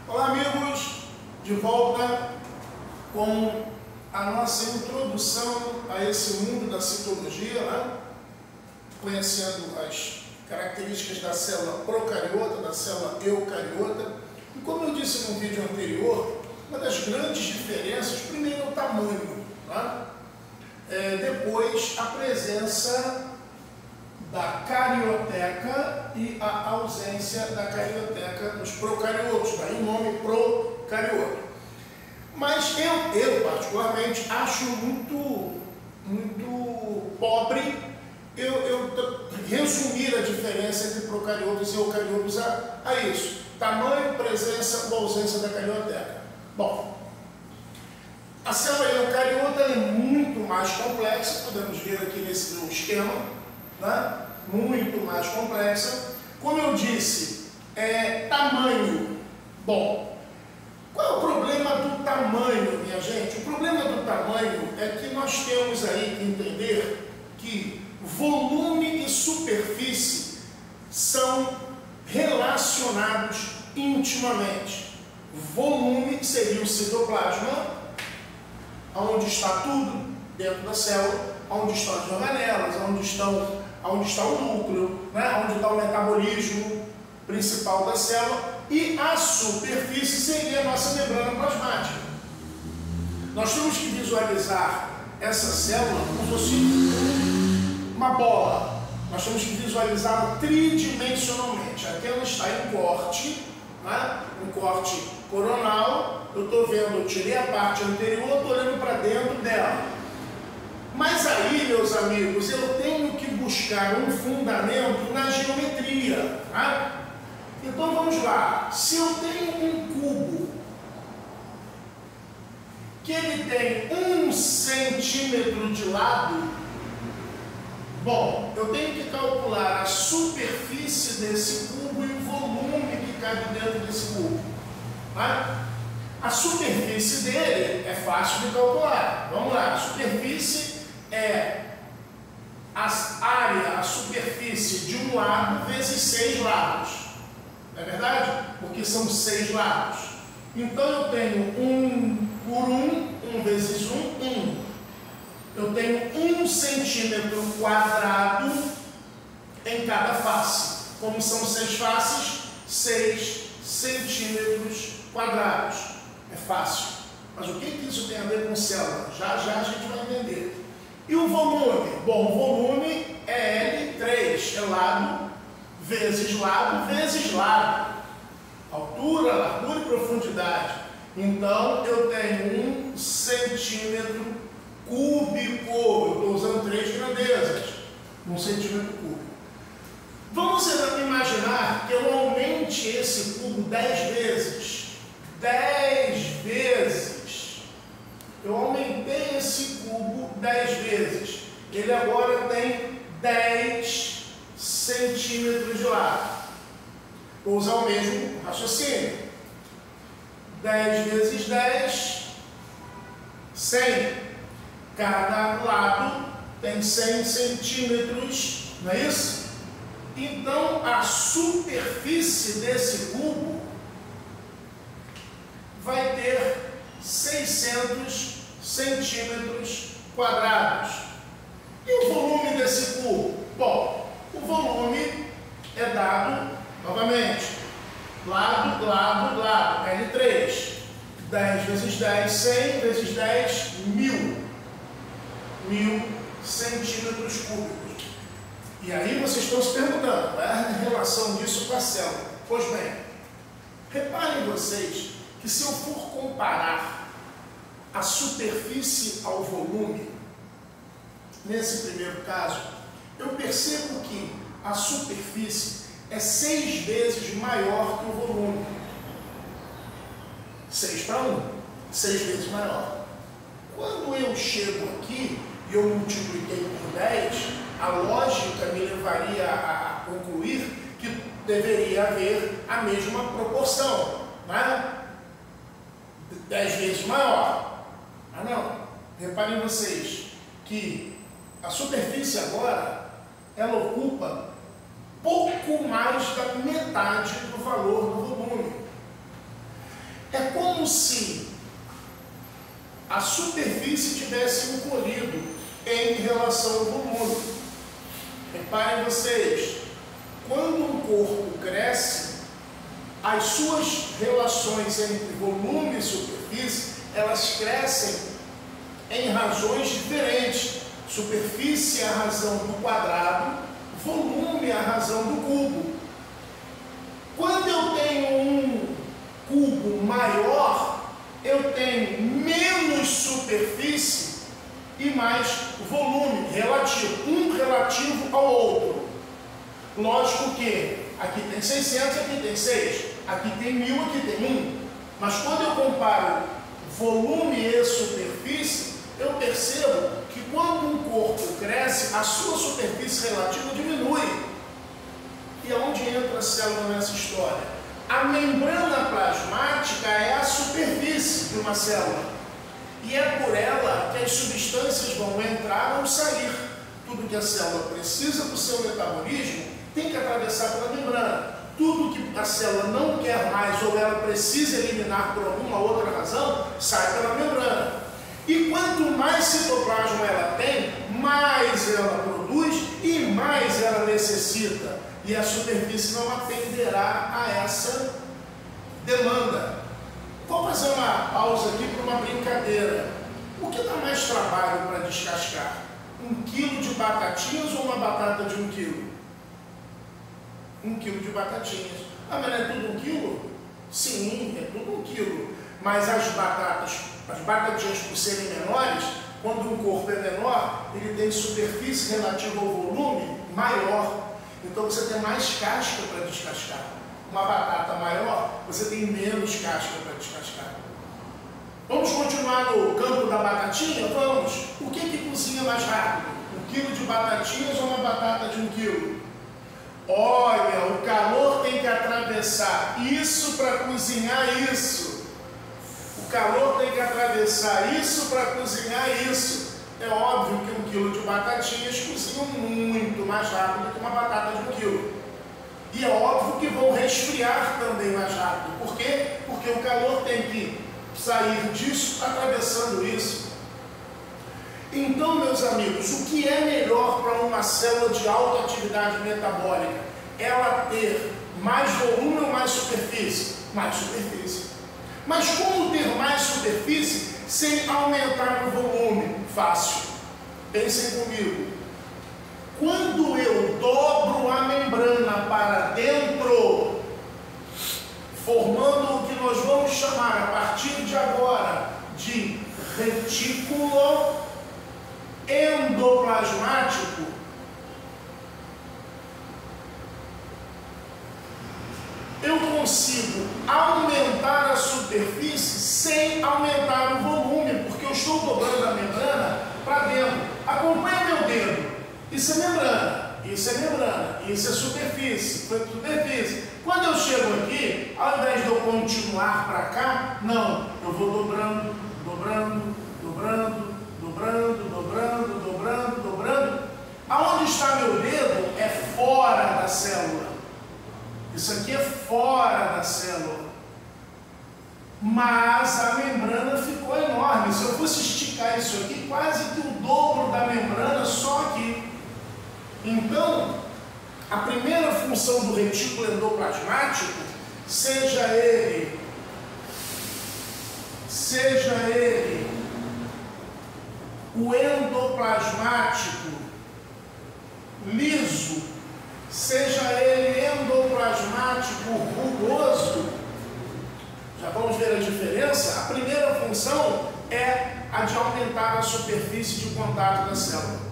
Olá, amigos, de volta com a nossa introdução a esse mundo da citologia, né? Conhecendo as características da célula procariota, da célula eucariota. E como eu disse no vídeo anterior, uma das grandes diferenças, primeiro é o tamanho, né? Depois a presença da carioteca e a ausência da carioteca nos procariotos, daí o nome procariota. Mas eu particularmente acho muito pobre eu resumir a diferença entre procariotos e eucariotos a isso. Tamanho, presença ou ausência da carioteca. Bom, a célula eucariota é muito mais complexa, podemos ver aqui nesse meu esquema, né? Muito mais complexa. Como eu disse, tamanho. Bom, qual é o problema do tamanho, minha gente? O problema do tamanho é que nós temos aí que entender que volume e superfície são relacionados intimamente. Volume seria o citoplasma, onde está tudo dentro da célula, onde estão as organelas, onde está o núcleo, né? Onde está o metabolismo principal da célula, e a superfície seria a nossa membrana plasmática. Nós temos que visualizar essa célula como se fosse uma bola. Nós temos que visualizá-la tridimensionalmente. Aqui ela está em corte, né? Um corte coronal. Eu estou vendo, eu tirei a parte anterior, estou olhando para dentro dela. Mas aí, meus amigos, eu tenho que buscar um fundamento na geometria. Tá? Então vamos lá. Se eu tenho um cubo que ele tem 1 centímetro de lado, bom, eu tenho que calcular a superfície desse cubo e o volume que cabe dentro desse cubo. Tá? A superfície dele é fácil de calcular. Vamos lá, a superfície é a superfície de um lado vezes 6 lados. Não é verdade? Porque são 6 lados. Então eu tenho 1 por 1 vezes 1. Eu tenho 1 centímetro quadrado em cada face. Como são 6 faces, 6 centímetros quadrados. É fácil. Mas o que isso tem a ver com célula? Já a gente vai entender. E o volume? Bom, o volume é L3, é lado vezes lado. Altura, largura e profundidade. Então, eu tenho 1 centímetro cúbico. Eu estou usando 3 grandezas. 1 centímetro cúbico. Vamos imaginar que eu aumente esse cubo 10 vezes. 10 vezes. Eu aumentei esse cubo 10 vezes. Ele agora tem 10 centímetros de lado. Vou usar o mesmo raciocínio. 10 vezes 10, 100. Cada lado tem 100 centímetros, não é isso? Então, a superfície desse cubo vai ter 600 centímetros quadrados. E o volume desse cubo? Bom, o volume é dado, novamente, lado, L3. 10 vezes 10, 100 vezes 10, 1000. 1000 centímetros cúbicos. E aí vocês estão se perguntando, qual é a relação disso com a célula? Pois bem, reparem vocês que se eu for comparar a superfície ao volume, nesse primeiro caso, eu percebo que a superfície é 6 vezes maior que o volume. 6 para 1, 6 vezes maior. Quando eu chego aqui e eu multipliquei por 10, a lógica me levaria a concluir que deveria haver a mesma proporção, né? 10 vezes maior. Ah, não. Reparem vocês que a superfície agora, ela ocupa pouco mais da metade do valor do volume. se a superfície tivesse encolhido em relação ao volume. Reparem vocês, quando um corpo cresce, as suas relações entre volume e superfície, elas crescem em razões diferentes. Superfície é a razão do quadrado, volume é a razão do cubo. Quando eu tenho um cubo maior, eu tenho menos superfície e mais volume relativo, um relativo ao outro. Lógico que aqui tem 600, aqui tem 6, aqui tem 1000, aqui tem 1. Mas quando eu comparo volume e superfície, eu percebo que quando um corpo cresce, a sua superfície relativa diminui. E aonde entra a célula nessa história? A membrana plasmática é a superfície de uma célula. E é por ela que as substâncias vão entrar ou sair. Tudo que a célula precisa para o seu metabolismo tem que atravessar pela membrana. Tudo que a célula não quer mais ou ela precisa eliminar por alguma outra razão, sai pela membrana. E quanto mais citoplasma ela tem, mais ela produz e mais ela necessita. E a superfície não atenderá a essa demanda. Vou fazer uma pausa aqui para uma brincadeira. O que dá mais trabalho para descascar? 1 quilo de batatinhas ou uma batata de 1 quilo? 1 quilo de batatinhas. Ah, mas não é tudo 1 quilo? Sim, é tudo 1 quilo. Mas as batatinhas por serem menores, quando um corpo é menor, ele tem superfície relativa ao volume maior. Então você tem mais casca para descascar. Uma batata maior, você tem menos casca para descascar. Vamos continuar no campo da batatinha? Vamos. O que cozinha mais rápido? 1 quilo de batatinhas ou uma batata de 1 quilo? Olha, o calor tem que atravessar isso para cozinhar isso. O calor tem que atravessar isso para cozinhar isso. É óbvio que 1 quilo de batatinhas cozinham muito mais rápido que uma batata de 1 quilo. E é óbvio que vão resfriar também mais rápido. Por quê? Porque o calor tem que sair disso atravessando isso. Então, meus amigos, o que é melhor para uma célula de alta atividade metabólica? Ela ter mais volume ou mais superfície? Mais superfície. Mas como ter mais superfície sem aumentar o volume? Fácil. Pensem comigo. Quando eu dobro a membrana para dentro, formando o que nós vamos chamar a partir de agora de retículo endoplasmático, eu consigo aumentar a superfície sem aumentar o volume, porque eu estou dobrando a membrana para dentro. Acompanha meu dedo. Isso é membrana, isso é membrana, isso é superfície, foi superfície. Quando eu chego aqui, ao invés de eu continuar para cá, não, eu vou dobrando, dobrando, dobrando, dobrando, dobrando, dobrando, dobrando. Aonde está meu dedo é fora da célula. Isso aqui é fora da célula. Mas a membrana ficou enorme. Se eu fosse esticar isso aqui, quase que o dobro da membrana só aqui. Então, a primeira função do retículo endoplasmático, seja ele o endoplasmático liso, seja ele endoplasmático rugoso, já vamos ver a diferença. A primeira função é a de aumentar a superfície de contato da célula.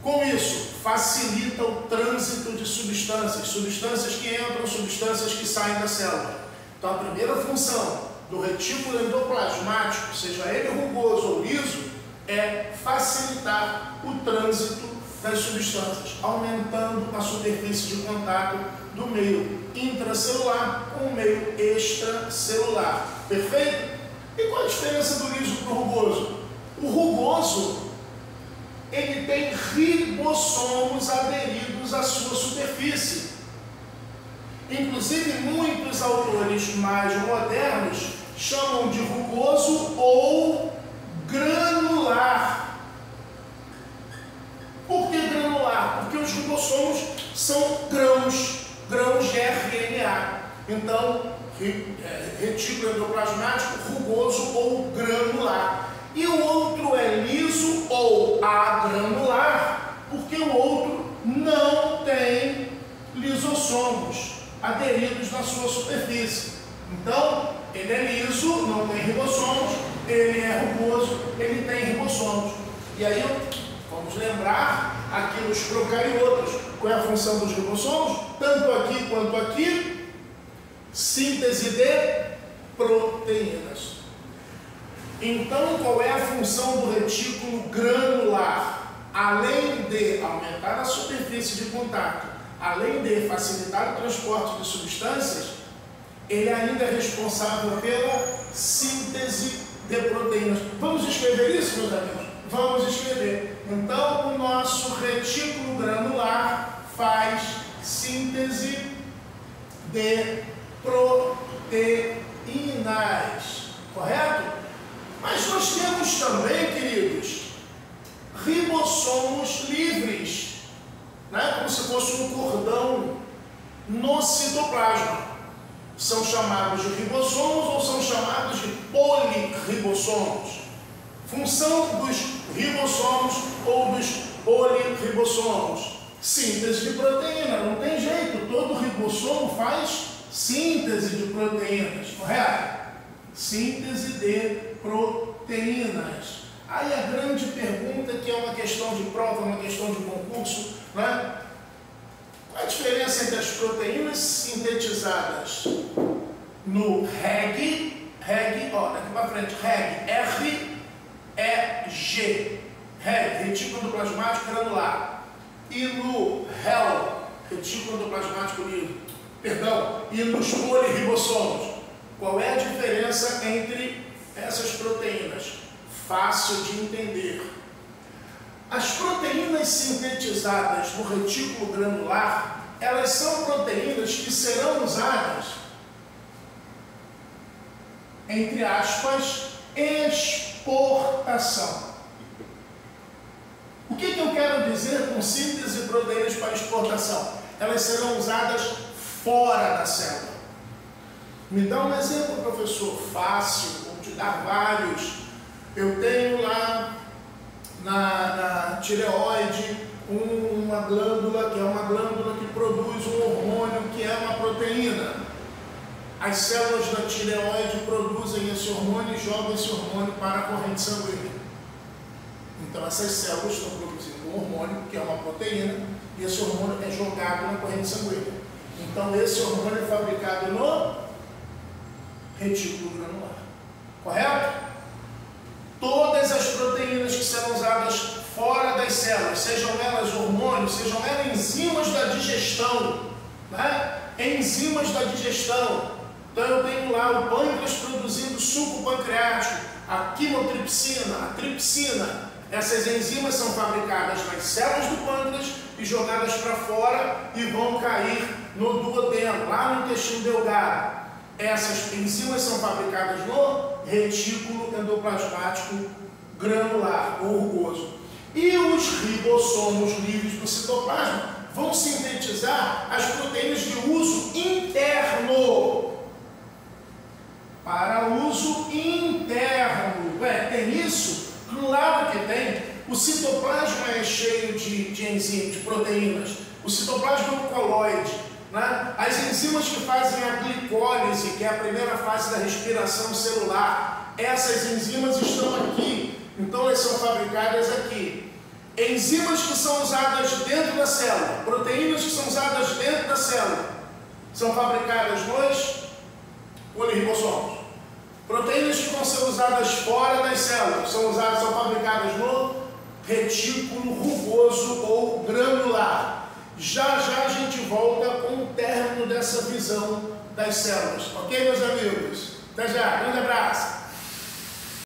Com isso, facilita o trânsito de substâncias, substâncias que entram, substâncias que saem da célula. Então, a primeira função do retículo endoplasmático, seja ele rugoso ou liso, é facilitar o trânsito das substâncias, aumentando a superfície de contato do meio intracelular com o meio extracelular. Perfeito? E qual a diferença do liso para o rugoso? O rugoso, ele tem ribossomos aderidos à sua superfície. Inclusive, muitos autores mais modernos chamam de rugoso ou granular. Por que granular? Porque os ribossomos são grãos de RNA. Então, retículo endoplasmático rugoso ou granular. E o outro é liso ou agranular, porque o outro não tem lisossomos aderidos na sua superfície. Então, ele é liso, não tem ribossomos, ele é rugoso, ele tem ribossomos. E aí, vamos lembrar aqui nos procariotos, qual é a função dos ribossomos? Tanto aqui quanto aqui, síntese de proteínas. Então, qual é a função do retículo granular? Além de aumentar a superfície de contato, além de facilitar o transporte de substâncias, ele ainda é responsável pela síntese de proteínas. Vamos escrever isso, meus amigos? Vamos escrever. Então, o nosso retículo granular faz síntese de proteínas, correto? Mas nós temos também, queridos, ribossomos livres, né? Como se fosse um cordão no citoplasma. São chamados de ribossomos ou são chamados de polirribossomos. Função dos ribossomos ou dos polirribossomos: síntese de proteína. Não tem jeito, todo ribossomo faz síntese de proteínas, correto? Síntese de proteínas. Aí a grande pergunta, que é uma questão de prova, uma questão de concurso, né? Qual a diferença entre as proteínas sintetizadas no REG, ó, daqui para frente, REG, R-E-G, REG, retículo endoplasmático granular, e no REL, retículo endoplasmático livre, e nos polirribossomos? Qual é a diferença entre essas proteínas? Fácil de entender. As proteínas sintetizadas no retículo granular, elas são proteínas que serão usadas, entre aspas, exportação. O que eu quero dizer com síntese de proteínas para exportação? Elas serão usadas fora da célula. Me dá um exemplo, professor, fácil, vou te dar vários. Eu tenho lá na tireoide uma glândula, que é uma glândula que produz um hormônio que é uma proteína. As células da tireoide produzem esse hormônio e jogam esse hormônio para a corrente sanguínea. Então essas células estão produzindo um hormônio que é uma proteína e esse hormônio é jogado na corrente sanguínea. Então esse hormônio é fabricado no retículo granular, correto? Todas as proteínas que serão usadas fora das células, sejam elas hormônios, sejam elas enzimas da digestão, né? Enzimas da digestão. Então eu tenho lá o pâncreas produzindo suco pancreático, a quimotripsina, a tripsina. Essas enzimas são fabricadas nas células do pâncreas e jogadas para fora e vão cair no duodeno, lá no intestino delgado. Essas enzimas são fabricadas no retículo endoplasmático granular ou rugoso. E os ribossomos livres do citoplasma vão sintetizar as proteínas de uso interno. Para uso interno. Tem isso? Claro que tem. O citoplasma é cheio de enzimas, de proteínas. O citoplasma é um coloide. Né? As enzimas que fazem a glicólise, que é a primeira fase da respiração celular, essas enzimas estão aqui. Então elas são fabricadas aqui. Enzimas que são usadas dentro da célula, proteínas que são usadas dentro da célula, são fabricadas nos polirribossomos. Proteínas que vão ser usadas fora das células, são fabricadas no retículo rugoso ou granular. Já já a gente volta com o término dessa visão das células. Ok, meus amigos? Até já. Grande abraço.